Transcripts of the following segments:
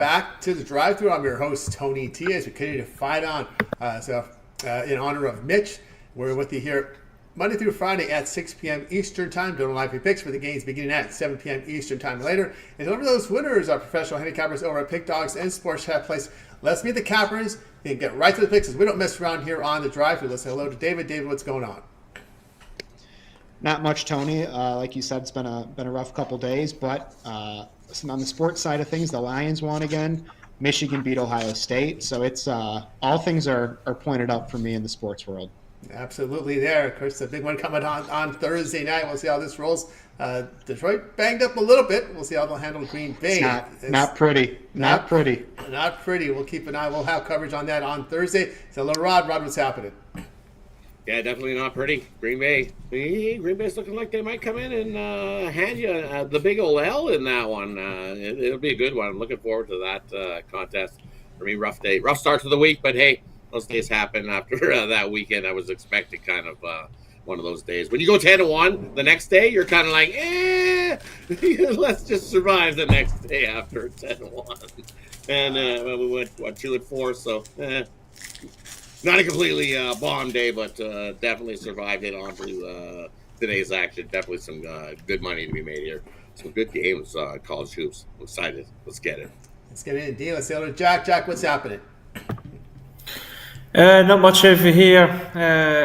Back to the drive-thru. I'm your host, Tony T. As we continue to fight on, in honor of Mitch, we're with you here Monday through Friday at 6 p.m. Eastern Time. Doing live picks for the games beginning at 7 p.m. Eastern Time later. And one of those winners are professional handicappers over at Pick Dogs and Sports Chat Place. Let's meet the cappers and get right to the picks, as we don't mess around here on the drive-thru. Let's say hello to David. David, what's going on? Not much, Tony. Like you said, it's been a rough couple days, but listen, on the sports side of things, the Lions won again. Michigan beat Ohio State, so it's all things are pointed up for me in the sports world. Absolutely there. Of course, the big one coming on Thursday night. We'll see how this rolls. Detroit banged up a little bit. We'll see how they'll handle Green Bay. It's not pretty. Not pretty. Not pretty. We'll keep an eye. We'll have coverage on that on Thursday. So, hello, Rod. Rod, what's happening? Yeah, definitely not pretty. Green Bay's looking like they might come in and hand you the big old L in that one. It'll be a good one. I'm looking forward to that contest. For me, rough start to the week, but hey, those days happen after that weekend. I was expecting kind of one of those days. When you go 10-1 the next day, you're kind of like, let's just survive the next day after 10-1. And we went 2-4, so not a completely bomb day, but definitely survived it on to today's action. Definitely some good money to be made here. Some good games, college hoops. I'm excited. Let's get it. Let's get in. Let's say hello to Jack. Jack, what's happening? Not much over here,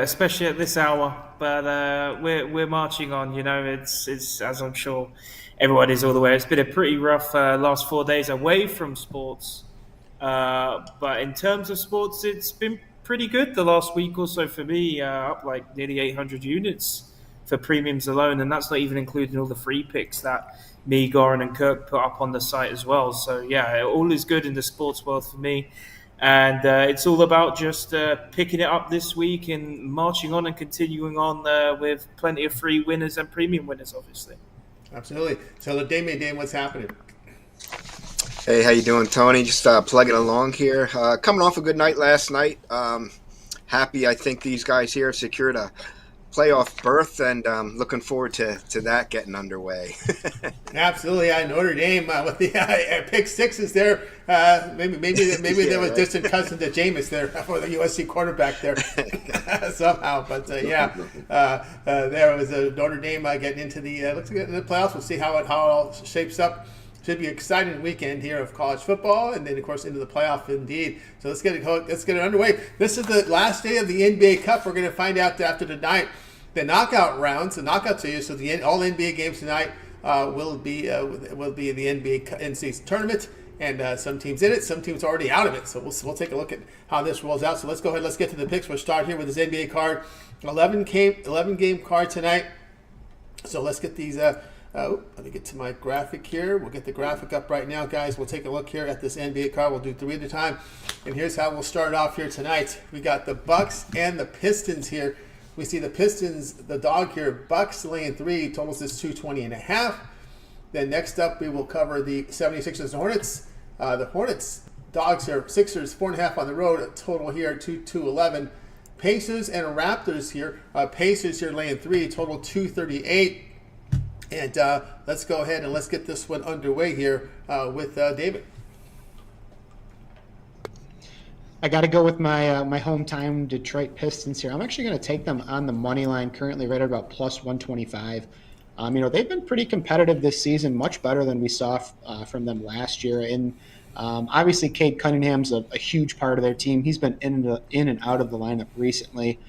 especially at this hour. But we're marching on. You know, it's as I'm sure everyone is all aware. It's been a pretty rough last 4 days away from sports. But in terms of sports, it's been pretty good the last week or so for me. Up like nearly 800 units for premiums alone, and that's not even including all the free picks that me, Goran, and Kirk put up on the site as well. So yeah, all is good in the sports world for me. And it's all about just picking it up this week and marching on and continuing on with plenty of free winners and premium winners, obviously. Absolutely. So, Damian, what's happening? Hey, how you doing, Tony? Just plugging along here. Coming off a good night last night. Happy, I think these guys here secured a playoff berth, and looking forward to that getting underway. Absolutely, Notre Dame with the pick sixes there. Maybe there was distant cousin to Jameis there for the USC quarterback there somehow. But there was a Notre Dame getting into the looks like the playoffs. We'll see how it all shapes up. Should be an exciting weekend here of college football, and then of course into the playoff indeed. So let's get it underway. This is the last day of the NBA Cup. We're going to find out after tonight the knockout rounds, the knockout series. So all NBA games tonight will be the NBA NCAA tournament, and some teams in it, some teams already out of it. So we'll take a look at how this rolls out. So let's go ahead. Let's get to the picks. We'll start here with this NBA card, 11 game card tonight. So let's get these. Let me get to my graphic here. We'll get the graphic up right now, guys. We'll take a look here at this NBA card. We'll do 3 at a time. And here's how we'll start off here tonight. We got the Bucks and the Pistons here. We see the Pistons, the dog here. Bucks laying 3, totals is 220.5. Then next up, we will cover the 76ers and Hornets. The Hornets, dogs here, Sixers, 4.5 on the road. A total here, 211. Pacers and Raptors here. Pacers here laying 3, total 238. And let's go ahead and let's get this one underway here with David. I got to go with my my hometown Detroit Pistons here. I'm actually going to take them on the money line, currently rated about plus 125. They've been pretty competitive this season, much better than we saw from them last year. And obviously, Cade Cunningham's a huge part of their team. He's been in and out of the lineup recently.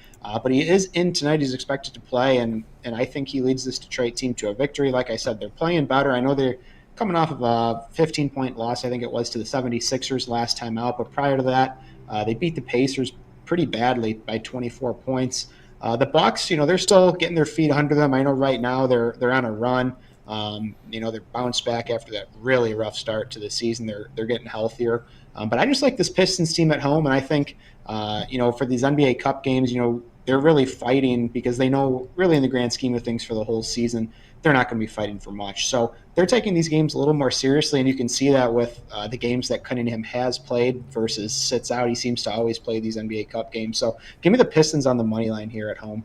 But he is in tonight. He's expected to play, and I think he leads this Detroit team to a victory. Like I said, they're playing better. I know they're coming off of a 15-point loss, I think it was, to the 76ers last time out. But prior to that, they beat the Pacers pretty badly by 24 points. The Bucks, they're still getting their feet under them. I know right now they're on a run. They're bounced back after that really rough start to the season. They're getting healthier. But I just like this Pistons team at home, and I think, for these NBA Cup games, they're really fighting because they know, really in the grand scheme of things for the whole season, they're not going to be fighting for much. So they're taking these games a little more seriously, and you can see that with the games that Cunningham has played versus sits out. He seems to always play these NBA Cup games. So give me the Pistons on the money line here at home.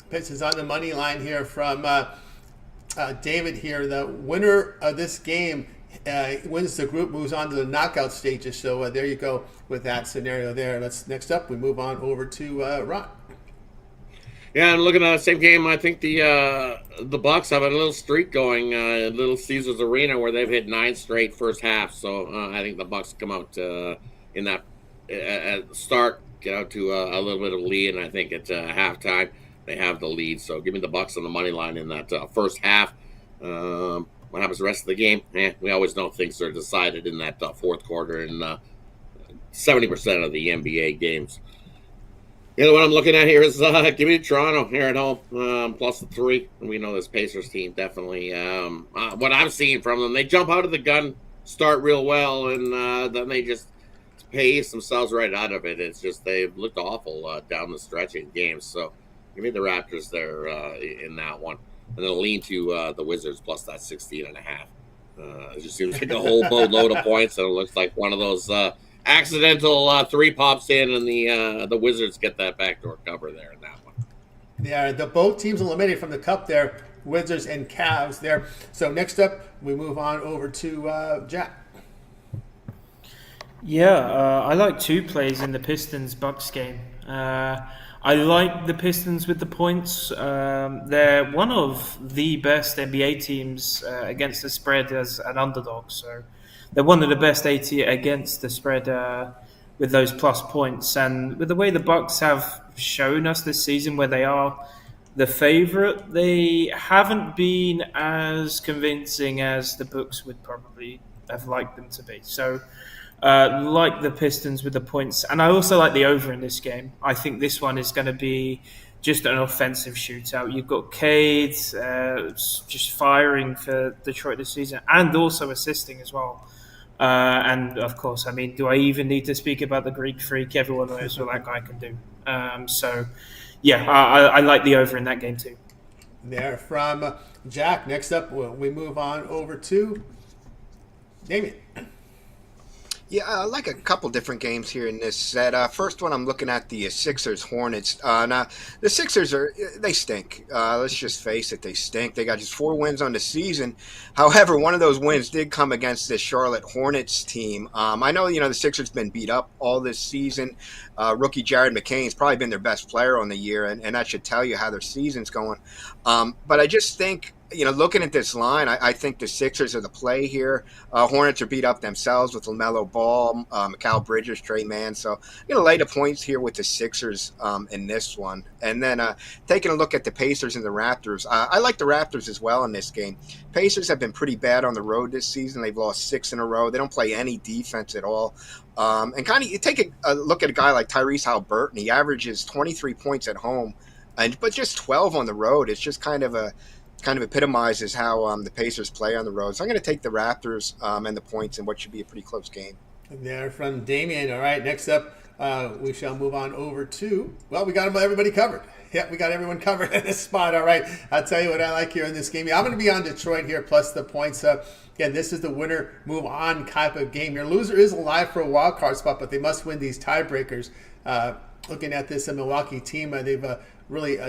Pistons on the money line here from David here. The winner of this game wins the group, moves on to the knockout stages. So there you go with that scenario there. Next up, we move on over to Ron. Yeah, and looking at the same game, I think the Bucks have a little streak going, Little Caesars Arena, where they've hit 9 straight first half. So I think the Bucks come out in that at the start, get out to a little bit of lead, and I think at halftime they have the lead. So give me the Bucks on the money line in that first half. What happens the rest of the game? We always know things are decided in that fourth quarter in 70% of the NBA games. The other one I'm looking at here is give me Toronto here at home, plus the 3. We know this Pacers team definitely. What I'm seeing from them, they jump out of the gun, start real well, and then they just pace themselves right out of it. It's just they've looked awful down the stretch in games. So give me the Raptors there in that one. And then lean to the Wizards plus that 16.5. It just seems like a whole boatload of points, and it looks like one of those accidental 3 pops in, and the Wizards get that backdoor cover there in that one. Yeah, the both teams eliminated from the cup there, Wizards and Cavs there. So next up, we move on over to Jack. Yeah, I like 2 plays in the Pistons-Bucks game. I like the Pistons with the points. They're one of the best NBA teams against the spread as an underdog. So they're one of the best against the spread with those plus points. And with the way the Bucks have shown us this season, where they are the favorite, they haven't been as convincing as the books would probably have liked them to be. So like the Pistons with the points. And I also like the over in this game. I think this one is going to be just an offensive shootout. You've got Cade just firing for Detroit this season and also assisting as well. And, of course, I mean, do I even need to speak about the Greek Freak? Everyone knows what that guy can do. I like the over in that game too. There from Jack. Next up, we move on over to Damien. Yeah, I like a couple different games here in this set. First one, I'm looking at the Sixers Hornets. Now, the Sixers they stink. Let's just face it, they stink. They got just 4 wins on the season. However, one of those wins did come against this Charlotte Hornets team. I know, the Sixers been beat up all this season. Rookie Jared McCain's probably been their best player on the year, and that should tell you how their season's going. But I just think, looking at this line, I think the Sixers are the play here. Hornets are beat up themselves with LaMelo Ball, Mikal Bridges, Trey Mann. So I'm going to lay the points here with the Sixers in this one. And then taking a look at the Pacers and the Raptors, I like the Raptors as well in this game. Pacers have been pretty bad on the road this season. They've lost 6 in a row. They don't play any defense at all. And kind of you take a look at a guy like Tyrese Haliburton. He averages 23 points at home, but just 12 on the road. It's just kind of epitomizes how the Pacers play on the road. So I'm going to take the Raptors and the points in what should be a pretty close game. There from Damien. All right, next up, we shall move on over to, we got everybody covered. Yeah, we got everyone covered in this spot. All right, I'll tell you what I like here in this game. I'm going to be on Detroit here, plus the points. Again, this is the winner move on type of game. Your loser is alive for a wild card spot, but they must win these tiebreakers. Looking at this Milwaukee team, they've really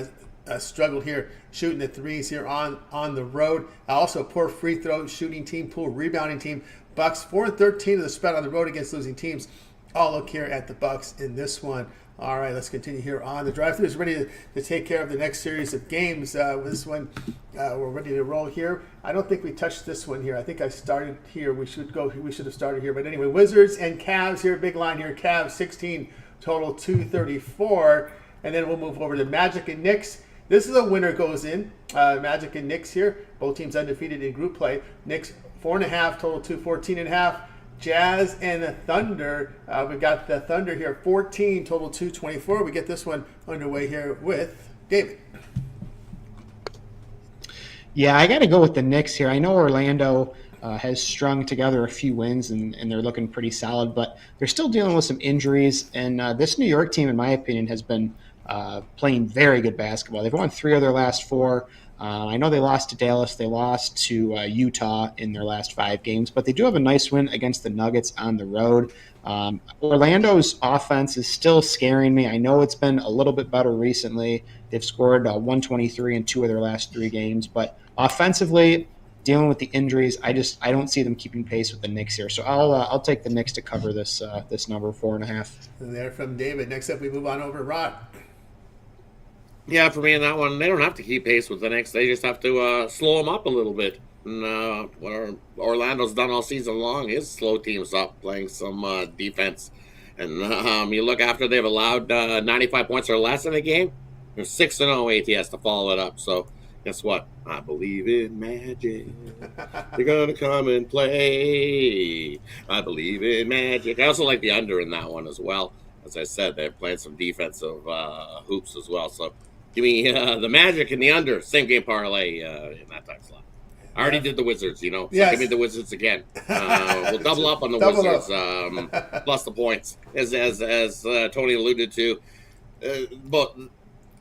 struggled here shooting the threes here on the road. Also, poor free throw shooting team, poor rebounding team. Bucks 4-13 of the spread on the road against losing teams. I'll look here at the Bucks in this one. All right, let's continue here on the drive-thru. Is ready to take care of the next series of games. This one, we're ready to roll here. I don't think we touched this one here. I think I started here. We should have started here. But anyway, Wizards and Cavs here. Big line here. Cavs 16, total 234. And then we'll move over to Magic and Knicks. This is a winner goes in. Magic and Knicks here. Both teams undefeated in group play. Knicks 4.5, total 214.5. Jazz and the Thunder. We've got the Thunder here, 14, total 224. We get this one underway here with David. Yeah, I got to go with the Knicks here. I know Orlando has strung together a few wins, and they're looking pretty solid, but they're still dealing with some injuries. And this New York team, in my opinion, has been playing very good basketball. They've won 3 of their last 4. I know they lost to Dallas. They lost to Utah in their last 5 games, but they do have a nice win against the Nuggets on the road. Orlando's offense is still scaring me. I know it's been a little bit better recently. They've scored 123 in 2 of their last 3 games, but offensively, dealing with the injuries, I don't see them keeping pace with the Knicks here. So I'll take the Knicks to cover this number 4.5. And there from David. Next up, we move on over to Rod. Yeah, for me in that one, they don't have to keep pace with the Knicks. They just have to slow them up a little bit. And what Orlando's done all season long is slow teams up, playing some defense. And you look after they've allowed 95 points or less in a game, they're 6-0 ATS to follow it up. So guess what? I believe in magic. They're going to come and play. I believe in magic. I also like the under in that one as well. As I said, they're playing some defensive hoops as well. So give me the Magic and the under. Same game parlay in that time slot. I already did the Wizards, so yes. Give me the Wizards again. We'll double up on the Wizards plus the points. As Tony alluded to, but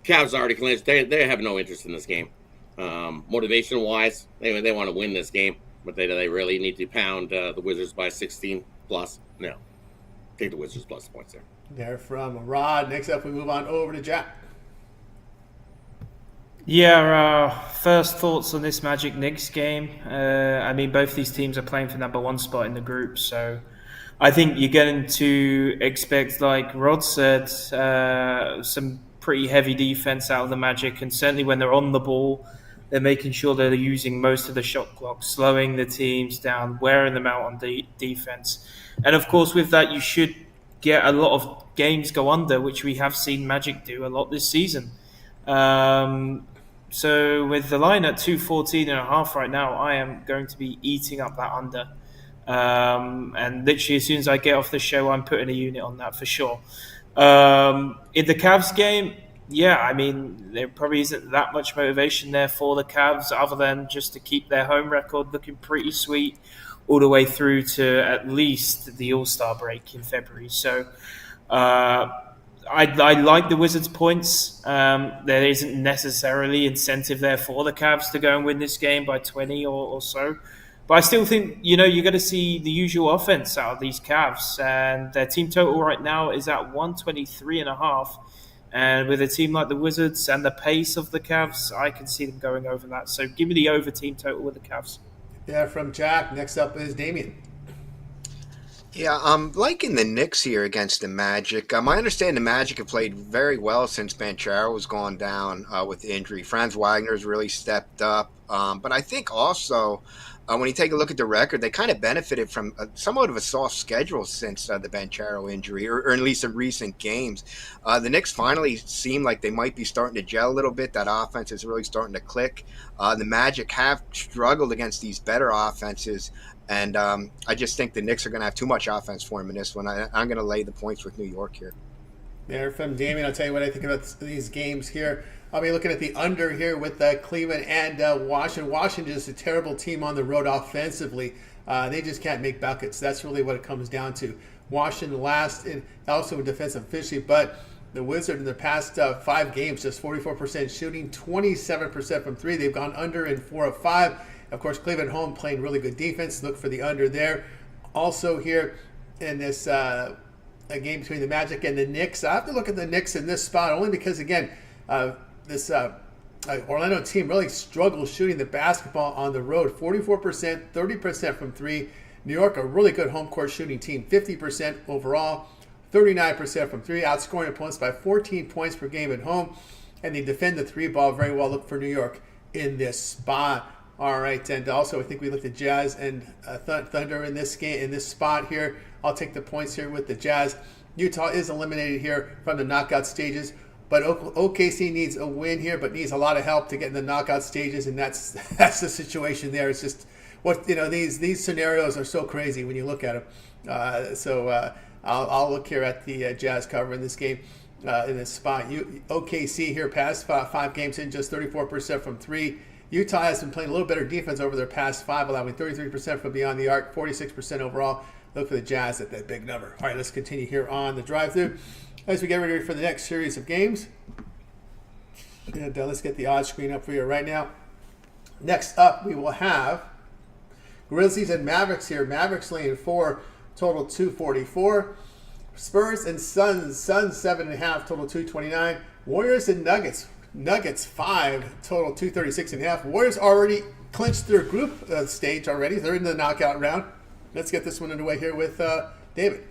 Cavs already clinched. They have no interest in this game. Motivation-wise, they want to win this game, but they really need to pound the Wizards by 16 plus. No. Take the Wizards plus the points there. There from Rod. Next up, we move on over to Jack. Yeah, first thoughts on this Magic Knicks game. Both these teams are playing for number one spot in the group, so I think you're going to expect, like Rod said, some pretty heavy defense out of the Magic, and certainly when they're on the ball, they're making sure they're using most of the shot clock, slowing the teams down, wearing them out on defense. And of course, with that, you should get a lot of games go under, which we have seen Magic do a lot this season. So with the line at 214.5 right now, I am going to be eating up that under. And literally as soon as I get off the show, I'm putting a unit on that for sure. In the Cavs game, there probably isn't that much motivation there for the Cavs other than just to keep their home record looking pretty sweet all the way through to at least the All-Star break in February. So I like the Wizards' points. There isn't necessarily incentive there for the Cavs to go and win this game by 20 or so. But I still think, you're going to see the usual offense out of these Cavs. And their team total right now is at 123.5. And with a team like the Wizards and the pace of the Cavs, I can see them going over that. So give me the over team total with the Cavs. Yeah, from Jack. Next up is Damien. Yeah, I'm liking the Knicks here against the Magic. I understand the Magic have played very well since Banchero has gone down with injury. Franz Wagner's really stepped up. But I think also when you take a look at the record, they kind of benefited from somewhat of a soft schedule since the Banchero injury, or at least in recent games. The Knicks finally seem like they might be starting to gel a little bit. That offense is really starting to click. The Magic have struggled against these better offenses. And I just think the Knicks are going to have too much offense for him in this one. I'm going to lay the points with New York here. There from Damien. I'll tell you what I think about these games here. I'll be looking at the under here with Cleveland and Washington. Washington is a terrible team on the road offensively. They just can't make buckets. That's really what it comes down to. Washington last in also in defensive efficiency, but the Wizards in the past 5 games, just 44% shooting, 27% from 3. They've gone under in 4 of 5. Of course, Cleveland home playing really good defense. Look for the under there. Also here in this a game between the Magic and the Knicks. I have to look at the Knicks in this spot only because, again, this Orlando team really struggles shooting the basketball on the road. 44%, 30% from 3. New York, a really good home court shooting team. 50% overall, 39% from 3. Outscoring opponents by 14 points per game at home. And they defend the 3 ball very well. Look for New York in this spot. All right, and also I think we looked at Jazz and Thunder in this game, in this spot here. I'll take the points here with the Jazz. Utah is eliminated here from the knockout stages, but OKC needs a win here, but needs a lot of help to get in the knockout stages, and that's the situation there. It's just these scenarios are so crazy when you look at them. I'll look here at the Jazz cover in this game. In this spot, OKC here past 5 games in, just 34% from 3. Utah has been playing a little better defense over their past 5, allowing 33% from beyond the arc, 46% overall. Look for the Jazz at that big number. All right, let's continue here on the drive-through as we get ready for the next series of games. And let's get the odds screen up for you right now. Next up, we will have Grizzlies and Mavericks here. Mavericks laying 4, total 244. Spurs and Suns 7.5, total 229. Warriors and Nuggets 5, total 236.5. Warriors already clinched their group stage already. They're in the knockout round. Let's get this one underway here with David.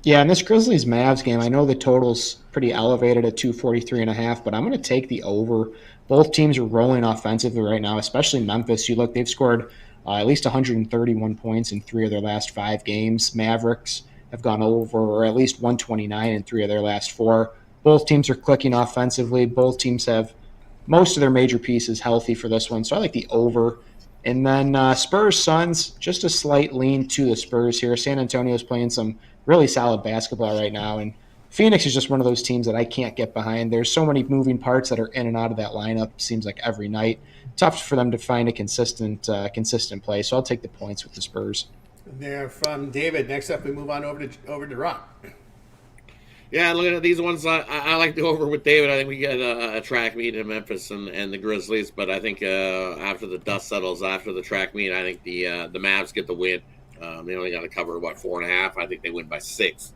Yeah, in this Grizzlies Mavs game, I know the total's pretty elevated at 243.5, but I'm going to take the over. Both teams are rolling offensively right now, especially Memphis. You look, they've scored at least 131 points in 3 of their last 5 games. Mavericks have gone over, or at least 129 in 3 of their last 4. Both teams are clicking offensively. Both teams have most of their major pieces healthy for this one, so I like the over. And then Spurs Suns, just a slight lean to the Spurs here. San Antonio's playing some really solid basketball right now, and Phoenix is just one of those teams that I can't get behind. There's so many moving parts that are in and out of that lineup, seems like every night. Tough for them to find a consistent play, so I'll take the points with the Spurs. There from David. Next up, we move on over to Ron. Yeah, looking at these ones, I like the over with David. I think we get a track meet in Memphis and the Grizzlies, but I think after the dust settles after the track meet, I think the Mavs get the win. They only got to cover 4.5. I think they win by 6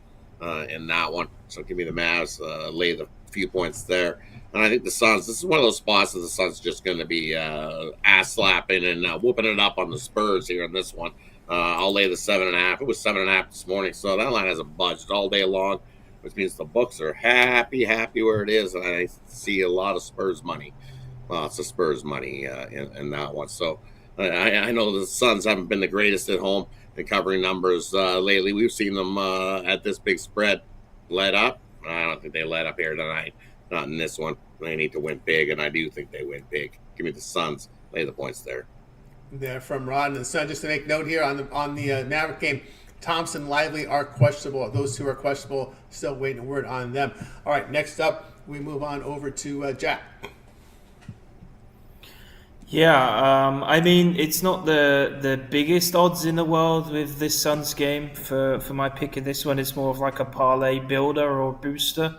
in that one. So give me the Mavs, lay the few points there. And I think the Suns. This is one of those spots that the Suns just going to be ass slapping and whooping it up on the Spurs here in this one. I'll lay the 7.5. It was 7.5 this morning, so that line hasn't budged all day long, which means the books are happy where it is, and I see a lot of Spurs money, lots of Spurs money in that one. So I know the Suns haven't been the greatest at home in covering numbers lately. We've seen them at this big spread let up. I don't think they let up here tonight, not in this one. They need to win big, and I do think they win big. Give me the Suns, lay the points there. There from Ron and the Sun. Just to make note here on the Maverick game, Thompson, Lively are questionable. Those two are questionable. Still waiting a word on them. All right, next up, we move on over to Jack. Yeah, I mean, it's not the biggest odds in the world with this Suns game for my pick in this one. It's more of like a parlay builder or booster.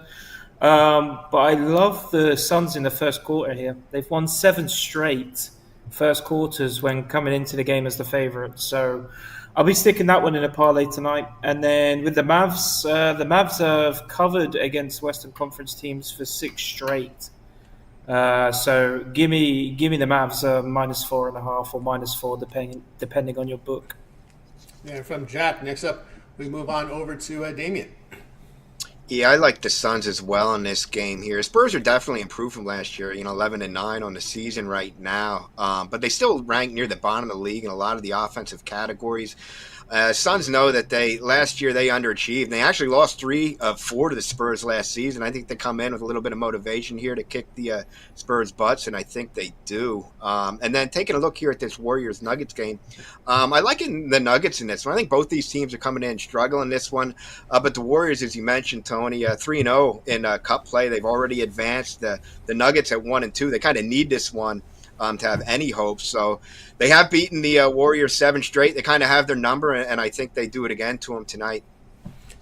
But I love the Suns in the first quarter here. They've won 7 straight first quarters when coming into the game as the favorite. So I'll be sticking that one in a parlay tonight. And then with the Mavs have covered against Western Conference teams for 6 straight. So give me the Mavs -4.5 or -4 depending on your book. Yeah, from Jack. Next up, we move on over to Damien. Yeah, I like the Suns as well in this game here. Spurs are definitely improved from last year, 11-9 on the season right now. But they still rank near the bottom of the league in a lot of the offensive categories. Suns know that last year they underachieved. They actually lost 3 of 4 to the Spurs last season. I think they come in with a little bit of motivation here to kick the Spurs' butts, and I think they do. And then taking a look here at this Warriors-Nuggets game, I like the Nuggets in this one. I think both these teams are coming in struggling this one. But the Warriors, as you mentioned, Tony, 3-0 in cup play. They've already advanced. The Nuggets at 1-2. They kind of need this one to have any hope. So they have beaten the Warriors 7 straight. They kind of have their number, and I think they do it again to them tonight.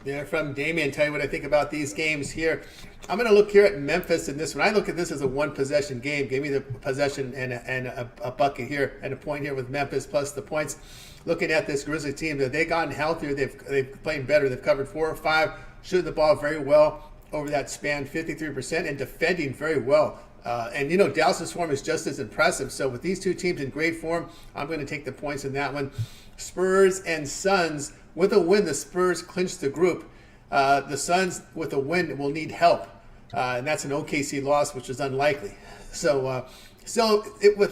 Yeah, from Damien, tell you what I think about these games here. I'm going to look here at Memphis in this one. I look at this as a one-possession game. Give me the possession and a bucket here and a point here with Memphis plus the points. Looking at this Grizzlies team, they've gotten healthier. They've played better. They've covered 4 or 5, shooting the ball very well over that span, 53%, and defending very well. And Dallas's form is just as impressive. So with these two teams in great form, I'm going to take the points in that one. Spurs and Suns, with a win, the Spurs clinch the group. The Suns, with a win, will need help. And that's an OKC loss, which is unlikely. So with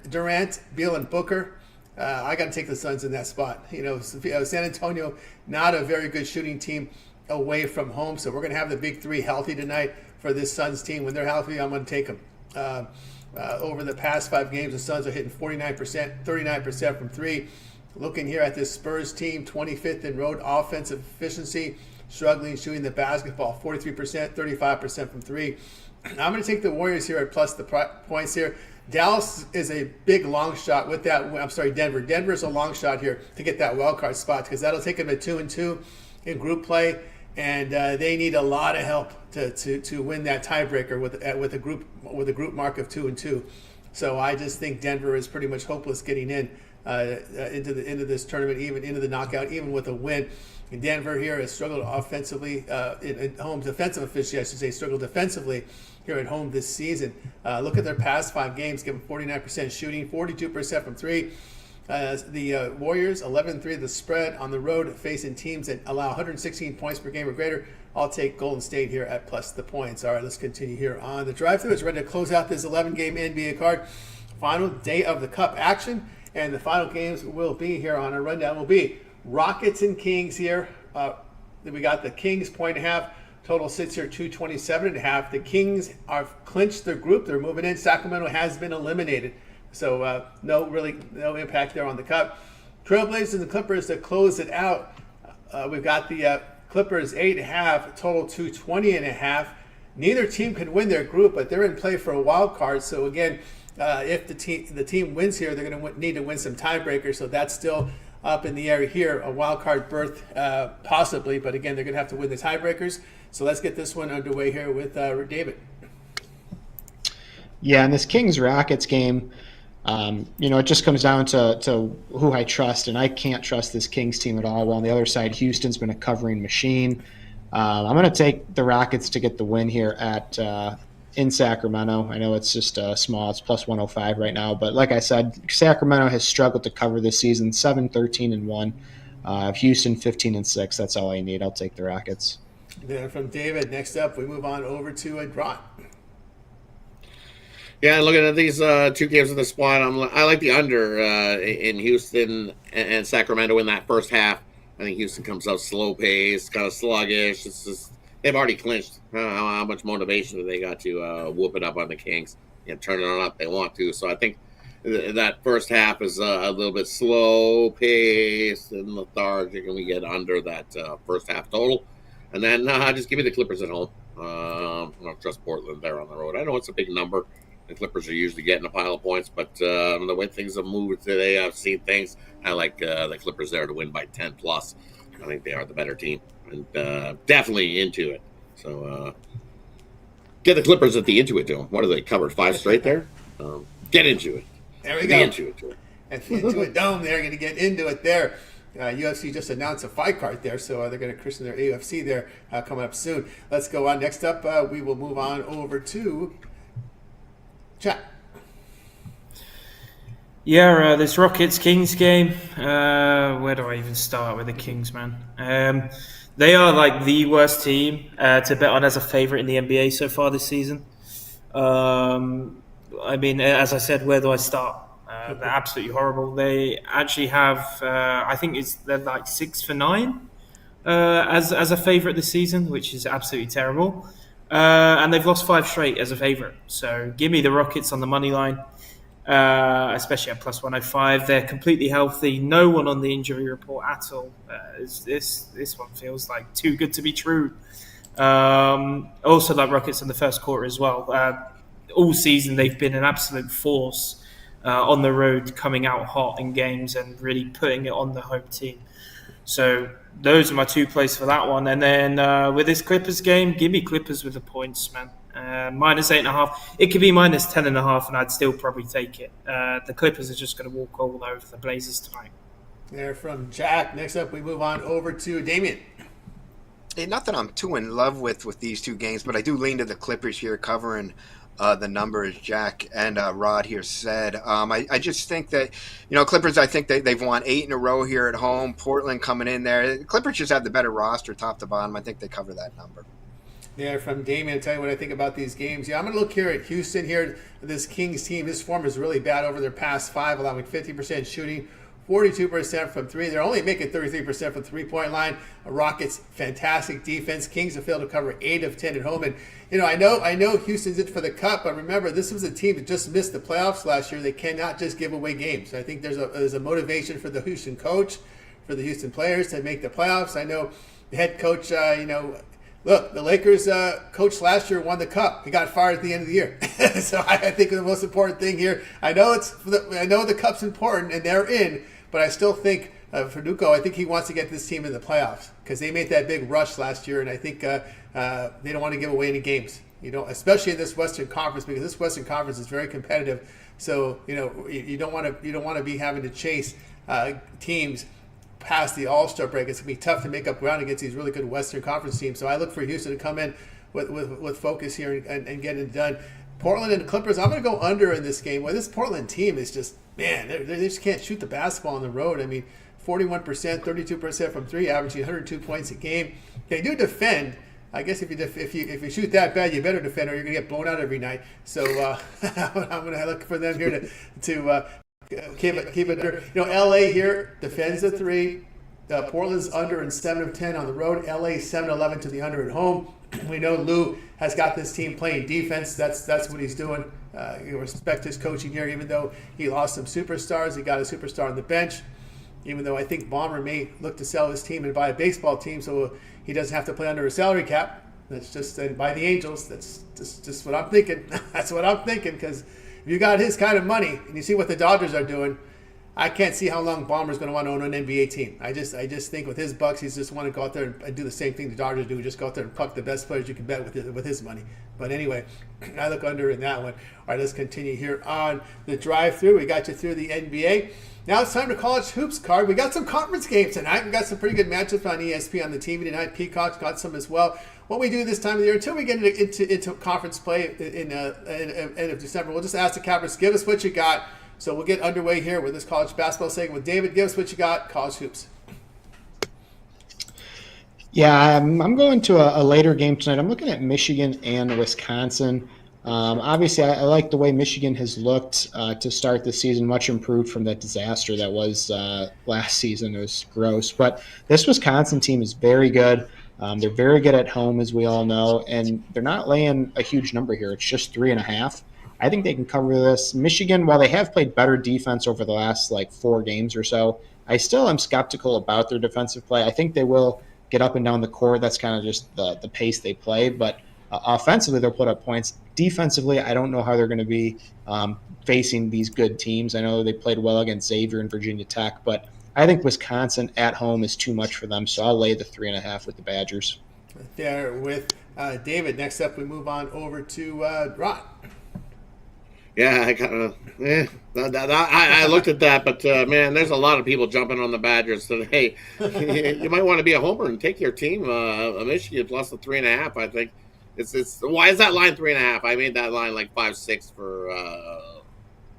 Durant, Beal, and Booker, I got to take the Suns in that spot. San Antonio, not a very good shooting team away from home. So we're going to have the big 3 healthy tonight. For this Suns team, when they're healthy, I'm going to take them. Over the past 5 games, the Suns are hitting 49%, 39% from 3. Looking here at this Spurs team, 25th in road offensive efficiency, struggling shooting the basketball, 43%, 35% from 3. I'm going to take the Warriors here at plus the points here. Dallas is a big long shot with that. I'm sorry, Denver. Denver's a long shot here to get that wild card spot because that'll take them to 2-2 in group play. And they need a lot of help to win that tiebreaker with a group mark of 2-2. So I just think Denver is pretty much hopeless getting into this tournament, even into the knockout, even with a win. And Denver here has struggled offensively in home defensive efficiency, I should say, struggled defensively here at home this season. Look at their past 5 games, giving 49% shooting, 42% from 3. The Warriors, 11-3 the spread on the road, facing teams that allow 116 points per game or greater. I'll take Golden State here at plus the points. All right, let's continue here on the drive-thru. It's ready to close out this 11-game NBA card. Final day of the Cup action, and the final games will be here on our rundown will be Rockets and Kings here. We got the Kings .5. Total sits here 227.5. The Kings are clinched their group. They're moving in. Sacramento has been eliminated. So no impact there on the Cup. Trailblazers and Clippers to close it out. We've got the Clippers 8.5, total 220.5. Neither team can win their group, but they're in play for a wild card. So again, if the team wins here, they're going to need to win some tiebreakers. So that's still up in the air here. A wild card berth possibly, but again, they're going to have to win the tiebreakers. So let's get this one underway here with David. Yeah, in this Kings-Rockets game, it just comes down to who I trust, and I can't trust this Kings team at all. Well, on the other side, Houston's been a covering machine. I'm going to take the Rockets to get the win here in Sacramento. I know it's just small. It's plus 105 right now. But like I said, Sacramento has struggled to cover this season, 7-13-1. Houston 15-6. That's all I need. I'll take the Rockets. Then from David, next up, we move on over to Ron. Yeah, looking at these 2 games in the spot, I like the under in Houston and Sacramento in that first half. I think Houston comes out slow paced, kind of sluggish. It's just they've already clinched. I don't know how much motivation have they got to whoop it up on the Kings and turn it on up they want to. So I think that first half is a little bit slow paced and lethargic, and we get under that first half total. And then just give me the Clippers at home. I don't trust Portland there on the road. I know it's a big number. The Clippers are usually getting a pile of points, but the way things have moved today, I've seen things. I like the Clippers there to win by 10 plus. I think they are the better team and definitely into it. So get the Clippers at the into it to them. What are they covered 5 straight there? Get into it. There we go. Into it to it. At the Into It Dome, they're going to get into it there. UFC just announced a fight card there, so they're going to christen their UFC there coming up soon. Let's go on. Next up, we will move on over to chat. Yeah, this Rockets-Kings game, where do I even start with the Kings, man? They are like the worst team to bet on as a favorite in the NBA so far this season. I mean, as I said, where do I start? They're absolutely horrible. They actually have, I think they're like 6 for 9 as a favorite this season, which is absolutely terrible. And they've lost 5 straight as a favorite. So give me the Rockets on the money line, especially at plus 105. They're completely healthy. No one on the injury report at all. This one feels like too good to be true. Also like Rockets in the first quarter as well. All season they've been an absolute force on the road, coming out hot in games and really putting it on the home team. So those are my 2 plays for that one. And then with this Clippers game, give me Clippers with the points, man. Minus 8.5. It could be minus 10.5, and I'd still probably take it. The Clippers are just going to walk all over the Blazers tonight. There from Jack. Next up, we move on over to Damien. Hey, not that I'm too in love with these 2 games, but I do lean to the Clippers here covering the numbers Jack and Rod here said. I just think that, Clippers, I think they've won 8 in a row here at home. Portland coming in there. Clippers just have the better roster top to bottom. I think they cover that number. Yeah, from Damien, I'll tell you what I think about these games. Yeah, I'm going to look here at Houston here. This Kings team, this form is really bad over their past 5, allowing 50% shooting, 42% from 3. They're only making 33% from 3-point line. Rockets, fantastic defense. Kings have failed to cover 8 of 10 at home. And, I know Houston's in for the Cup, but remember, this was a team that just missed the playoffs last year. They cannot just give away games. I think there's a motivation for the Houston coach, for the Houston players to make the playoffs. I know the head coach, look, the Lakers coach last year won the Cup. He got fired at the end of the year. So I think the most important thing here, I know the Cup's important and they're in, but I still think for Duco, I think he wants to get this team in the playoffs because they made that big rush last year, and I think they don't want to give away any games. Especially in this Western Conference, because this Western Conference is very competitive. So you don't want to be having to chase teams past the All-Star break. It's going to be tough to make up ground against these really good Western Conference teams. So I look for Houston to come in with focus here and get it done. Portland and the Clippers, I'm going to go under in this game. Well, this Portland team is just, man, they just can't shoot the basketball on the road. I mean, 41%, 32% from three, averaging 102 points a game. They do defend. I guess if you shoot that bad, you better defend, or you're going to get blown out every night. So I'm going to look for them here to keep it. LA here defends the three. Portland's under in 7 of 10 on the road. LA 7-11 to the under at home. We know Lou has got this team playing defense. That's what he's doing. You respect his coaching here, even though he lost some superstars. He got a superstar on the bench. Even though I think Bomber may look to sell his team and buy a baseball team, so he doesn't have to play under a salary cap. That's just by the Angels. That's just what I'm thinking. That's what I'm thinking, because if you got his kind of money and you see what the Dodgers are doing, I can't see how long Bomber's going to want to own an NBA team. I just think with his bucks, he's just want to go out there and do the same thing the Dodgers do. Just go out there and pluck the best players you can bet with his money. But anyway, I look under in that one. All right, let's continue here on the drive-through. We got you through the NBA. Now it's time to college hoops card. We got some conference games tonight. We got some pretty good matchups on ESP on the TV tonight. Peacock's got some as well. What we do this time of the year, until we get into conference play in end of December, we'll just ask the Cappers, give us what you got. So we'll get underway here with this college basketball segment with David. Give us what you got, college hoops. Yeah, I'm going to a later game tonight. I'm looking at Michigan and Wisconsin. Obviously, I like the way Michigan has looked to start the season, much improved from that disaster that was last season. It was gross. But this Wisconsin team is very good. They're very good at home, as we all know, and they're not laying a huge number here. It's just 3.5. I think they can cover this. Michigan, while they have played better defense over the last 4 games or so, I still am skeptical about their defensive play. I think they will get up and down the court. That's kind of just the pace they play. But offensively, they'll put up points. Defensively, I don't know how they're going to be facing these good teams. I know they played well against Xavier and Virginia Tech, but I think Wisconsin at home is too much for them, so I'll lay the 3.5 with the Badgers. There with David. Next up, we move on over to Ron. Yeah, I looked at that, but man, there's a lot of people jumping on the Badgers today. You might want to be a homer and take your team, Michigan plus the 3.5. I think it's why is that line 3.5? I made that line 5-6 for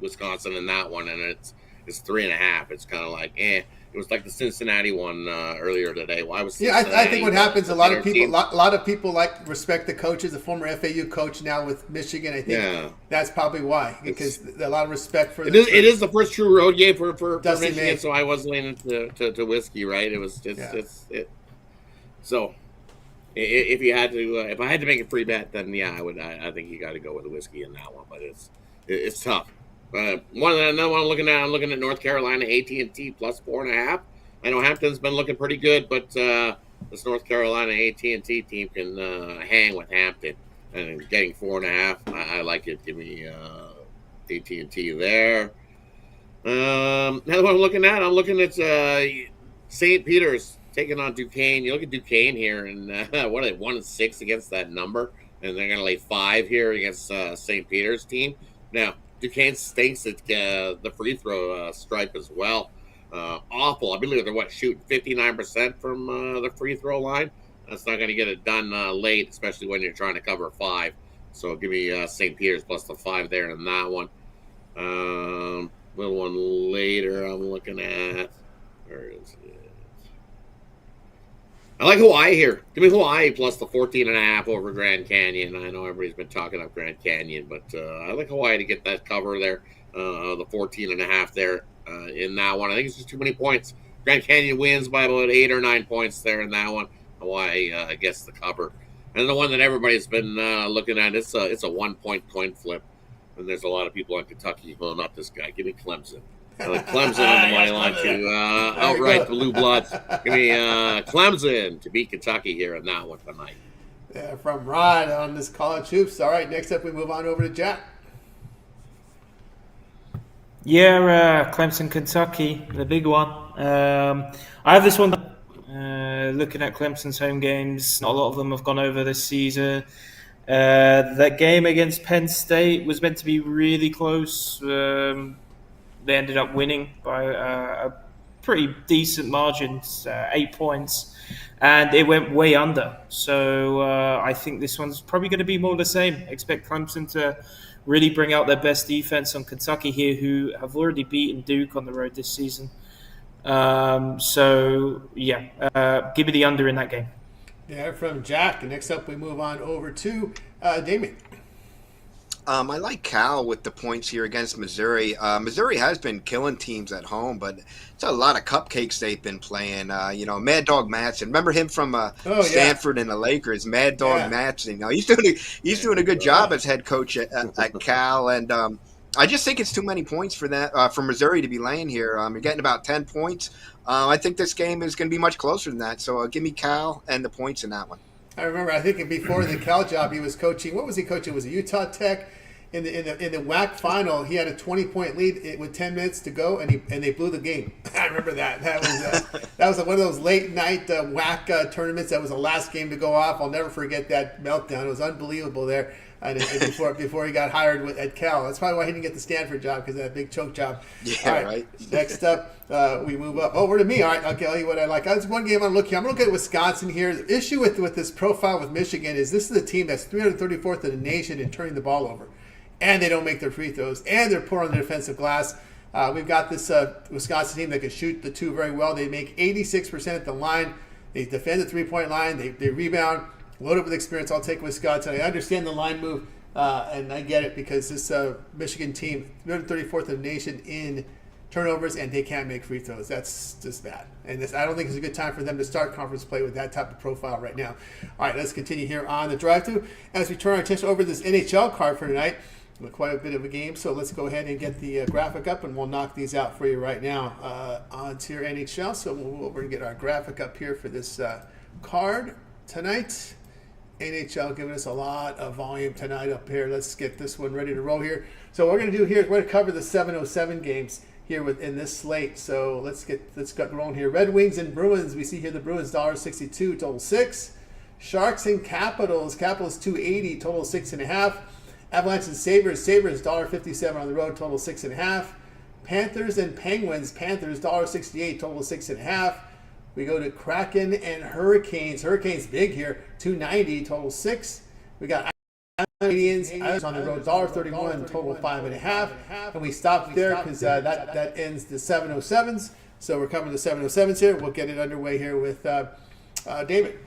Wisconsin in that one, and it's 3.5. It's kind of It was like the Cincinnati one earlier today. Why was I think what happens, a lot of people respect the coaches. The former FAU coach now with Michigan. I think that's probably why, because a lot of respect for. It is the first true road game for Michigan, May. so I was leaning to whiskey. Right? It was So if you had to, if I had to make a free bet, then I would. I think you got to go with the whiskey in that one, but it's tough. Another one I'm looking at North Carolina AT&T plus 4.5. I know Hampton's been looking pretty good, but this North Carolina AT&T team can hang with Hampton, and getting 4.5, I like it. Give me AT&T there. Another one I'm looking at St. Peter's taking on Duquesne. You look at Duquesne here, and 1-6 against that number, and they're going to lay 5 here against St. Peter's team. Now, Duquesne stinks at the free throw stripe as well. Awful. I believe they're shooting 59% from the free throw line. That's not going to get it done late, especially when you're trying to cover 5. So give me St. Peter's plus the 5 there in that one. Little one later I'm looking at. Where is it? I like Hawaii here. Give me Hawaii plus the 14.5 over Grand Canyon. I know everybody's been talking up Grand Canyon, but I like Hawaii to get that cover there, the 14.5 there in that one. I think it's just too many points. Grand Canyon wins by about 8 or 9 points there in that one. Hawaii gets the cover. And the one that everybody's been looking at, it's a 1-point coin flip. And there's a lot of people on Kentucky. Well, not this guy. Give me Clemson. Clemson on the money line to outright blue bloods. Give me Clemson to beat Kentucky here in that one tonight. Yeah, from Rod on this college hoops. All right, next up we move on over to Jack. Yeah, Clemson, Kentucky, the big one. I have this one. Looking at Clemson's home games, not a lot of them have gone over this season. That game against Penn State was meant to be really close. They ended up winning by a pretty decent margins, 8 points, and it went way under. So I think this one's probably going to be more of the same. Expect Clemson to really bring out their best defense on Kentucky here, who have already beaten Duke on the road this season. Give me the under in that game. Yeah, from Jack. And next up, we move on over to Damien. I like Cal with the points here against Missouri. Missouri has been killing teams at home, but it's a lot of cupcakes they've been playing. Mad Dog Matson. Remember him from Stanford and the Lakers, Mad Dog Matson. He's doing a good job as head coach at Cal, and I just think it's too many points for that for Missouri to be laying here. You're getting about 10 points. I think this game is going to be much closer than that. So give me Cal and the points in that one. I remember. I think before the Cal job, he was coaching. What was he coaching? Was it Utah Tech? In the WAC final, he had a 20-point lead with 10 minutes to go, and they blew the game. I remember that. That was one of those late night WAC tournaments. That was the last game to go off. I'll never forget that meltdown. It was unbelievable there. And before he got hired at Cal, that's probably why he didn't get the Stanford job, because of that big choke job. Yeah, right. Next up, we move up over to me. All right, I'll tell you what I like. That's one game I'm looking at. I'm looking at Wisconsin here. The issue with this profile with Michigan is this is a team that's 334th in the nation in turning the ball over. And they don't make their free throws, and they're poor on the defensive glass. We've got this Wisconsin team that can shoot the two very well. They make 86% at the line. They defend the three-point line. They rebound. Load up with experience. I'll take Wisconsin. I understand the line move, and I get it because this Michigan team, 334th in the nation in turnovers, and they can't make free throws. That's just bad. And I don't think it's a good time for them to start conference play with that type of profile right now. All right, let's continue here on the drive-thru as we turn our attention over to this NHL card for tonight. Quite a bit of a game, so let's go ahead and get the graphic up, and we'll knock these out for you right now on to your NHL. So we'll move over and get our graphic up here for this card tonight. NHL giving us a lot of volume tonight up here. Let's get this one ready to roll here. So what we're going to do here is we're going to cover the 7:07 games here within this slate. So let's get rolling here. Red Wings and Bruins. We see here the Bruins $1.62, total 6. Sharks and Capitals. Capitals $2.80, total 6.5. Avalanche and Sabres $1.57 on the road, total 6.5. Panthers and Penguins. Panthers $1.68, total 6.5. We go to Kraken and Hurricanes. Hurricanes big here, $2.90, total 6. We got Canadians on the road, $1.31, total 5.5. And we stop there because that ends the 7:07s. So we're covering the 7:07s here. We'll get it underway here with David.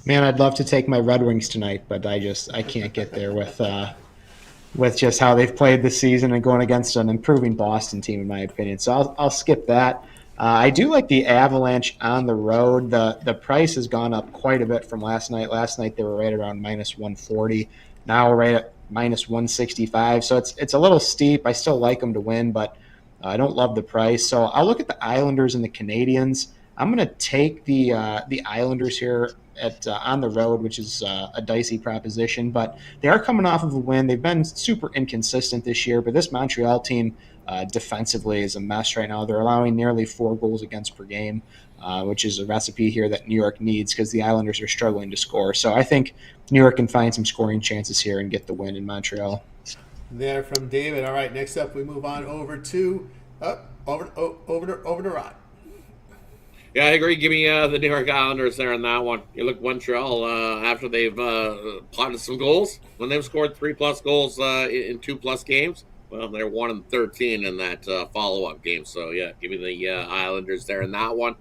Man, I'd love to take my Red Wings tonight, but I can't get there with just how they've played this season and going against an improving Boston team, in my opinion. So I'll skip that. I do like the Avalanche on the road. The price has gone up quite a bit from last night. Last night they were right around -140. Now we're right at -165. So it's a little steep. I still like them to win, but I don't love the price. So I'll look at the Islanders and the Canadiens. I'm going to take the Islanders here on the road, which is a dicey proposition, but they are coming off of a win. They've been super inconsistent this year, but this Montreal team defensively is a mess right now. They're allowing nearly 4 goals against per game, which is a recipe here that New York needs because the Islanders are struggling to score. So I think New York can find some scoring chances here and get the win in Montreal. There from David. All right, next up we move on over to Rod. Yeah, I agree. Give me the New York Islanders there on that one. You look Montreal after they've potted some goals. When they've scored 3+ goals in 2+ games, well, they're 1-13 in that follow-up game. So, yeah, give me the Islanders there in that one.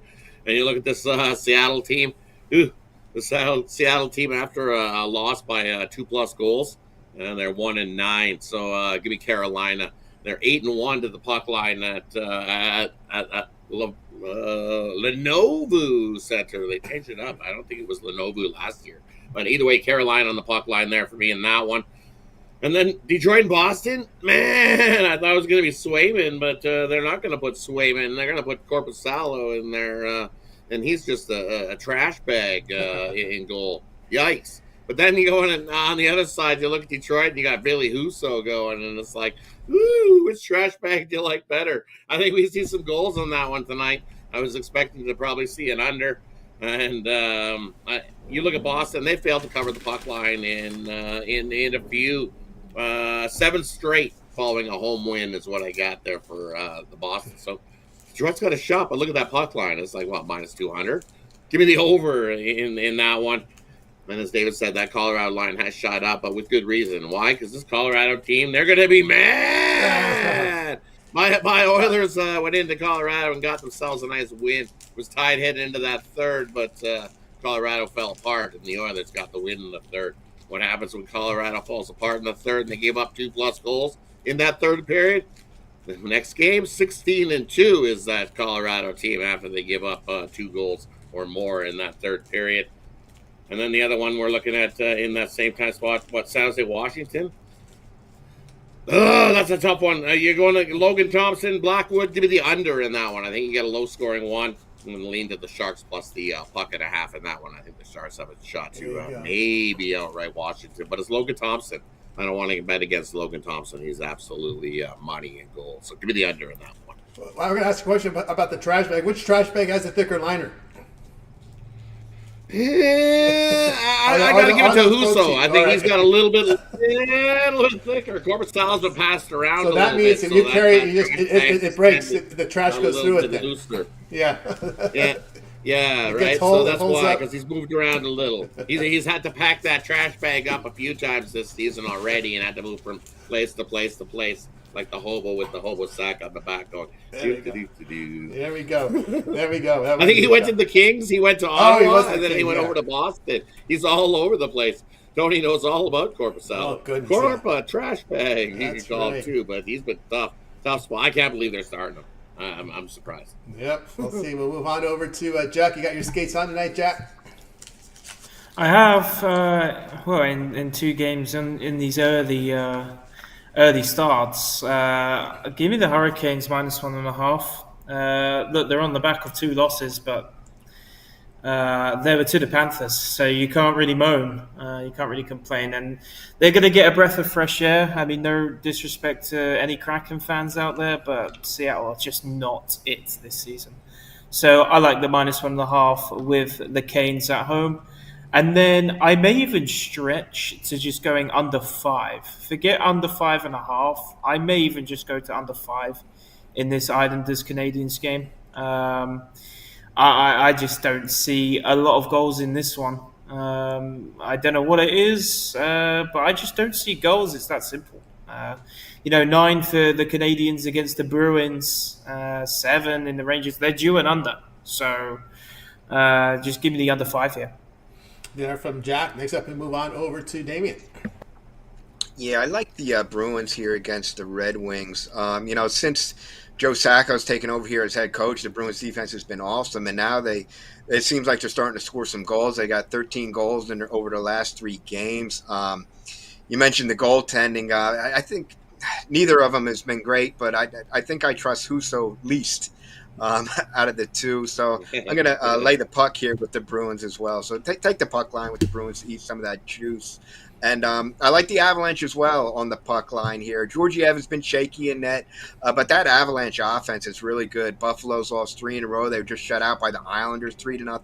And you look at this Seattle team. The Seattle team after a loss by 2+ goals, and they're 1-9. So, give me Carolina. They're 8-1 to the puck line at Lenovo Center. They changed it up. I don't think it was Lenovo last year. But either way, Carolina on the puck line there for me in that one. And then Detroit and Boston. Man, I thought it was going to be Swayman, but they're not going to put Swayman. They're going to put Corpusalo in there. And he's just a trash bag in goal. Yikes. But then you go in on the other side, you look at Detroit, and you got Billy Husso going, and it's like, ooh, which trash bag do you like better? I think we see some goals on that one tonight. I was expecting to probably see an under. And you look at Boston, they failed to cover the puck line in a few 7 straight following a home win is what I got there for the Boston. So Detroit's got a shot, but look at that puck line. It's like, what, minus 200? Give me the over in that one. And as David said, that Colorado line has shot up, but with good reason. Why? Because this Colorado team, they're going to be mad. My Oilers went into Colorado and got themselves a nice win. It was tied heading into that third, but Colorado fell apart, and the Oilers got the win in the third. What happens when Colorado falls apart in the third and they give up 2+ goals in that third period? The next game, 16-2 is that Colorado team after they give up 2 goals or more in that third period. And then the other one we're looking at in that same time spot, San Jose, Washington. Oh, that's a tough one. You're going to Logan Thompson, Blackwood. Give me the under in that one. I think you got a low-scoring one. I'm going to lean to the Sharks plus the puck and a half in that one. I think the Sharks have a shot to maybe outright Washington. But it's Logan Thompson. I don't want to bet against Logan Thompson. He's absolutely money in goal. So give me the under in that one. Well, I'm going to ask a question about the trash bag. Which trash bag has a thicker liner? I got to give it to Husso. I think he's got a little bit thicker. Corporate style's been passed around. So that means if you carry it, it breaks. The trash goes through it. Then. Yeah, right. So that's why, because he's moved around a little. He's had to pack that trash bag up a few times this season already, and had to move from place to place to place, like the hobo with the hobo sack on the back going. There we go. I think he went to the Kings. He went to Ottawa, and then he went over to Boston. He's all over the place. Tony knows all about Corpusal. Oh, goodness. Corpa, trash bag, he can call him right. too, but he's been tough spot. I can't believe they're starting him. I'm surprised. Yep, we'll see. We'll move on over to Jack. You got your skates on tonight, Jack? I have, in 2 games in these early starts. Give me the Hurricanes minus 1.5. Look, they're on the back of 2 losses, but they were to the Panthers, so you can't really moan. You can't really complain. And they're going to get a breath of fresh air. I mean, no disrespect to any Kraken fans out there, but Seattle are just not it this season. So I like the minus 1.5 with the Canes at home. And then I may even stretch to just going under 5. Forget under 5.5. I may even just go to under 5 in this Islanders Canadiens game. I just don't see a lot of goals in this one. I don't know what it is, but I just don't see goals. It's that simple. 9 for the Canadiens against the Bruins, 7 in the Rangers. They're due and under. So just give me the under 5 here. There from Jack. Next up, we move on over to Damien. Yeah, I like the Bruins here against the Red Wings. Since Joe Sacco's taken over here as head coach, the Bruins defense has been awesome, and now it seems like they're starting to score some goals. They got 13 goals over the last 3 games. You mentioned the goaltending. I think neither of them has been great, but I think I trust Husso least out of the 2. So I'm going to lay the puck here with the Bruins as well. So take the puck line with the Bruins to eat some of that juice. And I like the Avalanche as well on the puck line here. Georgiev's been shaky in net, but that Avalanche offense is really good. Buffalo's lost 3 in a row. They were just shut out by the Islanders 3-0. I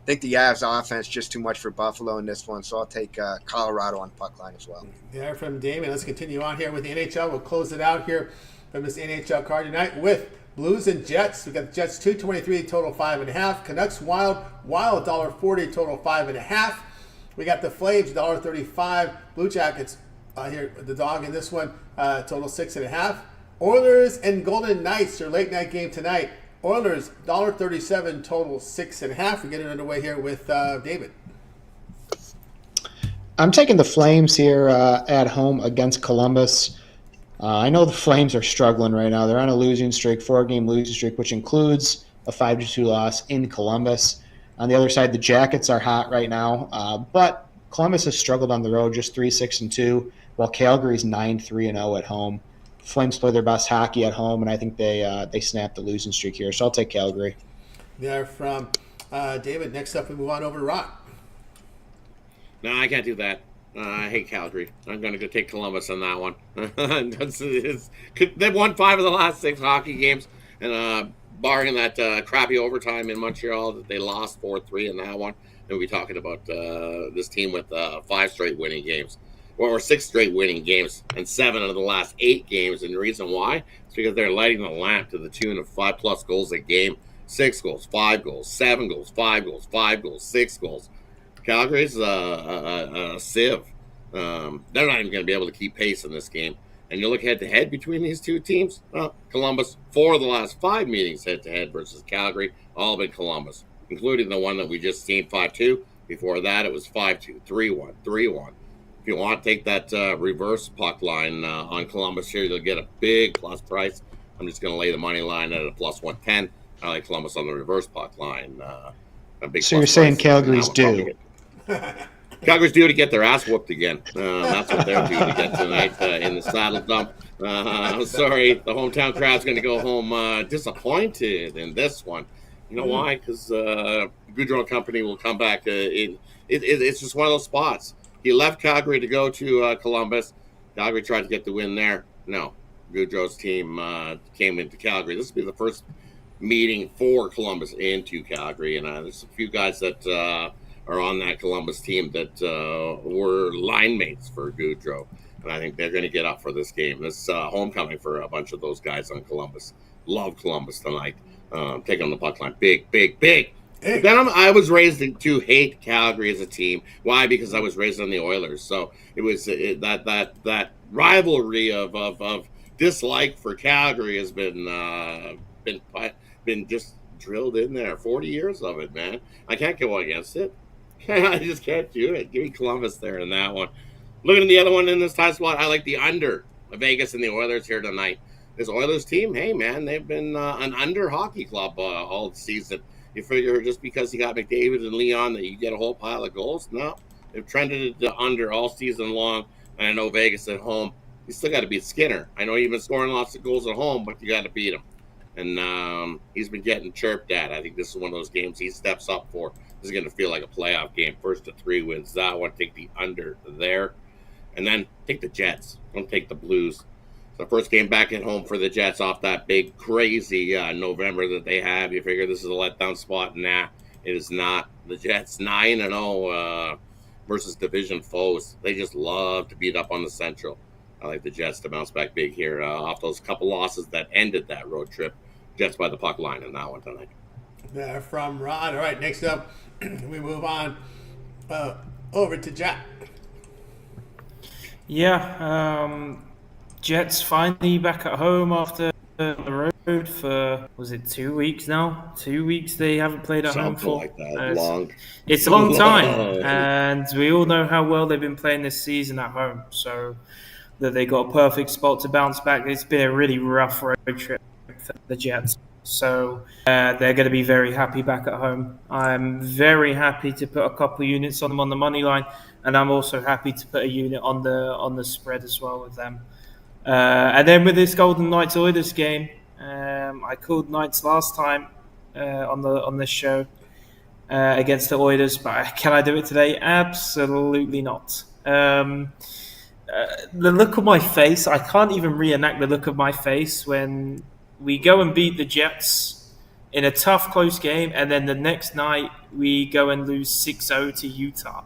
think the Avs offense just too much for Buffalo in this one, so I'll take Colorado on the puck line as well. There from Damien. Let's continue on here with the NHL. We'll close it out here from this NHL card tonight with Blues and Jets. We got the Jets $2.23 total 5.5. Canucks Wild $1.40 total 5.5. We got the Flames $1.35. Blue Jackets here, the dog in this one, total 6.5. Oilers and Golden Knights, their late night game tonight. Oilers $1.37 total 6.5. We're getting underway here with David. I'm taking the Flames here at home against Columbus. I know the Flames are struggling right now. They're on a losing streak, 4-game losing streak, which includes a 5-2 loss in Columbus. On the other side, the Jackets are hot right now, but Columbus has struggled on the road, just 3-6-2, while Calgary's 9-3-0 at home. Flames play their best hockey at home, and I think they snapped the losing streak here, so I'll take Calgary. There from David. Next up, we move on over to Rock. No, I can't do that. I hate Calgary. I'm going to go take Columbus on that one. They've won 5 of the last 6 hockey games, and barring that crappy overtime in Montreal that they lost 4-3 in that one, and we'll be talking about this team with 5 straight winning games. or 6 straight winning games, and 7 of the last 8 games. And the reason why is because they're lighting the lamp to the tune of 5+ goals a game, 6 goals, 5 goals, 7 goals, 5 goals, 5 goals, 6 goals. Calgary's a sieve. They're not even going to be able to keep pace in this game. And you look head-to-head between these two teams, Columbus, 4 of the last 5 meetings head-to-head versus Calgary, all been Columbus, including the one that we just seen 5-2. Before that, it was 5-2, 3-1, 3-1. If you want, take that reverse puck line on Columbus here. You'll get a big plus price. I'm just going to lay the money line at a plus 110. I like Columbus on the reverse puck line. A big So you're saying price. Calgary's due? Calgary's due to get their ass whooped again. That's what they're due to get tonight in the saddle dump. I'm sorry, the hometown crowd's going to go home disappointed in this one. You know why? Because Gaudreau and company will come back. It's just one of those spots. He left Calgary to go to Columbus. Calgary tried to get the win there. No, Gaudreau's team came into Calgary. This will be the first meeting for Columbus into Calgary, and there's a few guys that are on that Columbus team that were line mates for Gaudreau, and I think they're going to get up for this game. This homecoming for a bunch of those guys on Columbus. Love Columbus tonight. Take on the puck line. Big, big, big. Hey. Then I was raised to hate Calgary as a team. Why? Because I was raised on the Oilers. So it was that rivalry of dislike for Calgary has been just drilled in there. 40 years of it, man. I can't go against it. I just can't do it. Give me Columbus there in that one. Looking at the other one in this time slot, I like the under. Vegas and the Oilers here tonight. This Oilers team, hey, man, they've been an under hockey club all season. You figure just because you got McDavid and Leon that you get a whole pile of goals? No. They've trended to under all season long. And I know Vegas at home, you still got to beat Skinner. I know you've been scoring lots of goals at home, but you got to beat him. And he's been getting chirped at. I think this is one of those games he steps up for. This is going to feel like a playoff game. First to 3 wins that one. Take the under there. And then take the Jets. Don't take the Blues. The first game back at home for the Jets off that big, crazy November that they have. You figure this is a letdown spot. Nah, it is not. The Jets 9-0 versus division foes. They just love to beat up on the Central. I like the Jets to bounce back big here off those couple losses that ended that road trip. Jets by the puck line in that one tonight. From Ron. All right, next up, we move on over to Jack. Yeah, Jets finally back at home after the road for, was it 2 weeks now? 2 weeks they haven't played at home for. Like that. Long. It's a long time, and we all know how well they've been playing this season at home. So that they got a perfect spot to bounce back. It's been a really rough road trip for the Jets. So they're going to be very happy back at home. I'm very happy to put a couple of units on them on the money line, and I'm also happy to put a unit on the spread as well with them. And then with this Golden Knights Oilers game, I called Knights last time on this show against the Oilers, but can I do it today? Absolutely not. The look of my face, I can't even reenact the look of my face when we go and beat the Jets in a tough, close game, and then the next night we go and lose 6-0 to Utah.